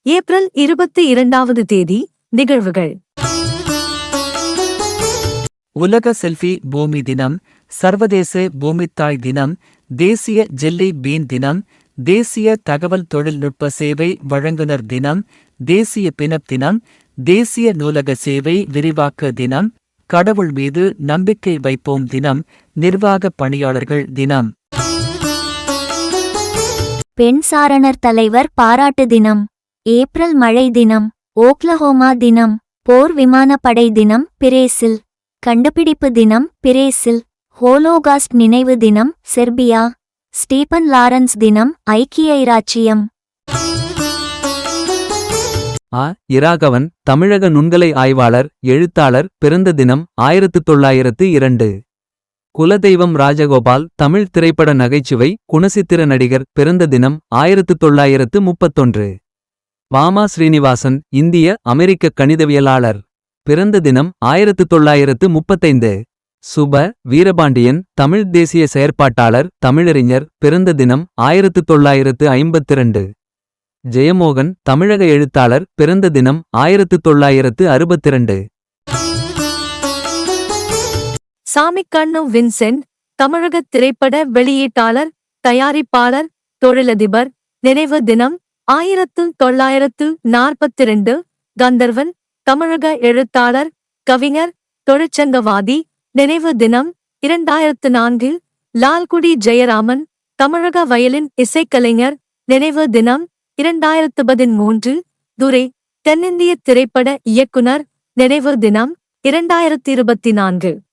April 22 தேதி நிகழ்வுகள். உலக செல்ஃபி பூமி தினம், சர்வதேச பூமித்தாய் தினம், தேசிய ஜெல்லி பீன் தினம், தேசிய தகவல் தொழில்நுட்ப சேவை வழங்குனர் தினம், தேசிய பினப் தினம், தேசிய நூலக சேவை விரிவாக்க தினம், கடவுள் மீது நம்பிக்கை வைப்போம் தினம், நிர்வாக பணியாளர்கள் தினம். பெண் சாரணர் தலைவர் பாராட்டு தினம், ஏப்ரல் மழை தினம், ஓக்லஹோமா தினம், போர் விமானப்படை தினம் பிரேசில், கண்டுபிடிப்பு தினம் பிரேசில், ஹோலோகாஸ்ட் நினைவு தினம் செர்பியா, ஸ்டீபன் லாரன்ஸ் தினம் ஐக்கிய இராச்சியம். இராகவன் தமிழக நுண்கலை ஆய்வாளர், எழுத்தாளர், பிறந்த தினம் 1902. குலதெய்வம் ராஜகோபால் தமிழ் திரைப்பட நகைச்சுவை, குணசித்திர நடிகர், பிறந்த தினம் 1931. வாமா ஸ்ரீனிவாசன் இந்திய அமெரிக்க கணிதவியலாளர், பிறந்த தினம் 1935. சுப வீரபாண்டியன் தமிழ் தேசிய செயற்பாட்டாளர், தமிழறிஞர், பிறந்த தினம் 1952. ஜெயமோகன் தமிழக எழுத்தாளர், பிறந்த தினம் 1962. சாமிக்கண்ணு வின்சென்ட் தமிழக திரைப்பட வெளியீட்டாளர், தயாரிப்பாளர், தொழிலதிபர், நினைவு தினம் 1942. கந்தர்வன் தமிழக எழுத்தாளர், கவிஞர், தொழிற்சங்கவாதி, நினைவு தினம் 2004. லால்குடி ஜெயராமன் தமிழக வயலின் இசைக்கலைஞர், நினைவு தினம் 2013. துரை தென்னிந்திய திரைப்பட இயக்குனர், நினைவு தினம் 2024.